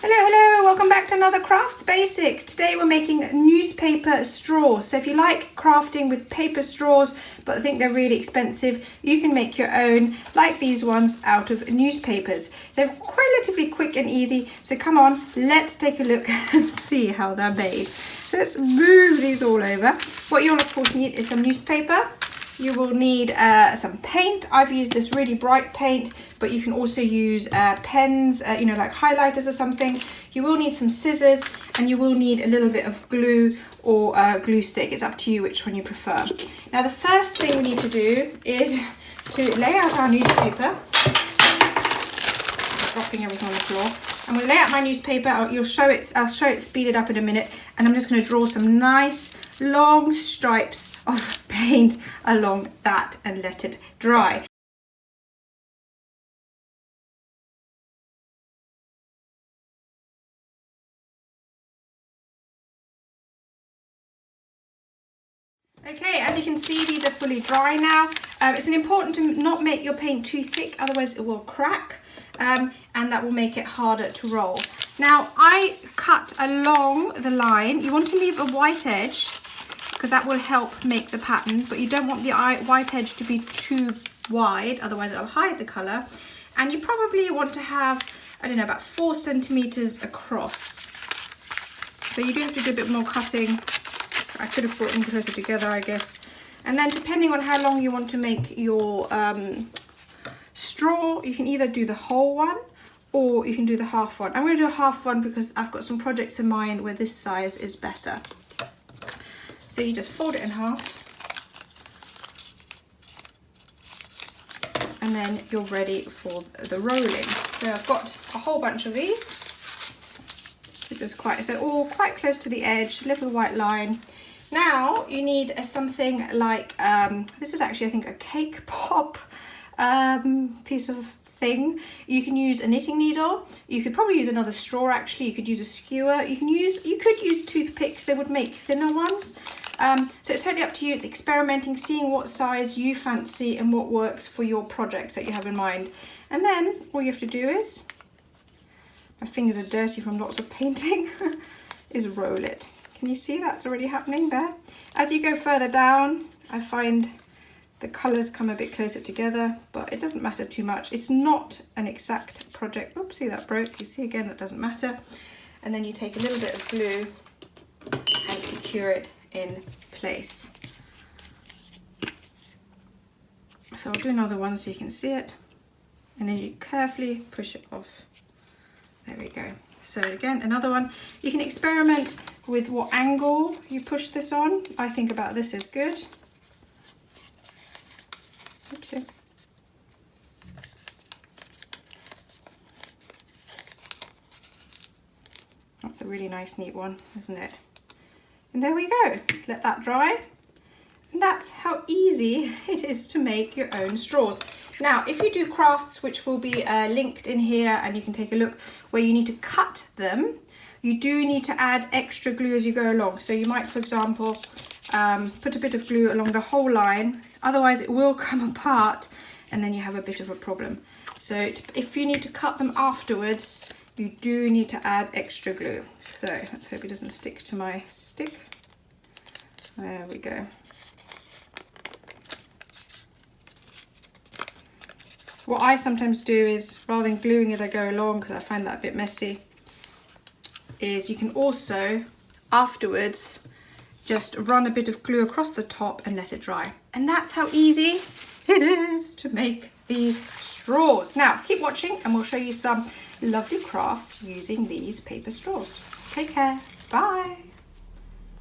Hello, welcome back to another Crafts Basics. Today we're making newspaper straws. So if you like crafting with paper straws but think they're really expensive, you can make your own like these ones out of newspapers. They're relatively quick and easy, so come on, let's take a look and see how they're made. So let's move these all over. What you'll of course need is some newspaper. You will need some paint. I've used this really bright paint, but you can also use pens, like highlighters or something. You will need some scissors, and you will need a little bit of glue or glue stick. It's up to you which one you prefer. Now the first thing we need to do is to lay out our newspaper. Dropping everything on the floor. I'm going to lay out my newspaper. I'll show it speeded up in a minute, and I'm just going to draw some nice long stripes of paint along that and let it dry. Okay, as you can see, these are fully dry now. It's important to not make your paint too thick, otherwise it will crack, and that will make it harder to roll. Now, I cut along the line. You want to leave a white edge because that will help make the pattern, but you don't want the white edge to be too wide, otherwise it'll hide the colour. And you probably want to have, I don't know, about 4 centimetres across. So you do have to do a bit more cutting. I could have brought them closer together, I guess. And then depending on how long you want to make your straw, you can either do the whole one or you can do the half one. I'm going to do a half one because I've got some projects in mind where this size is better. So you just fold it in half, and then you're ready for the rolling. So I've got a whole bunch of these. This is all quite close to the edge, little white line. Now you need something like, this is actually I think a cake pop piece of thing. You can use a knitting needle. You could probably use another straw actually. You could use a skewer. You could use toothpicks. They would make thinner ones. So it's totally up to you. It's experimenting, seeing what size you fancy and what works for your projects that you have in mind. And then all you have to do is, my fingers are dirty from lots of painting, is roll it. Can you see that's already happening there? As you go further down, I find the colours come a bit closer together, but it doesn't matter too much. It's not an exact project. Oops, see that broke. You see again, that doesn't matter. And then you take a little bit of glue and secure it in place. So I'll do another one so you can see it. And then you carefully push it off. There we go. So again, another one. You can experiment with what angle you push this on. I think about this is good. Oopsie. That's a really nice, neat one, isn't it? And there we go. Let that dry. And that's how easy it is to make your own straws. Now, if you do crafts, which will be linked in here, and you can take a look, where you need to cut them, you do need to add extra glue as you go along. So you might, for example, put a bit of glue along the whole line, otherwise it will come apart and then you have a bit of a problem. So if you need to cut them afterwards, you do need to add extra glue. So let's hope it doesn't stick to my stick. There we go. What I sometimes do is, rather than gluing as I go along, because I find that a bit messy, is you can also, afterwards, just run a bit of glue across the top and let it dry. And that's how easy it is to make these straws. Now, keep watching and we'll show you some lovely crafts using these paper straws. Take care. Bye.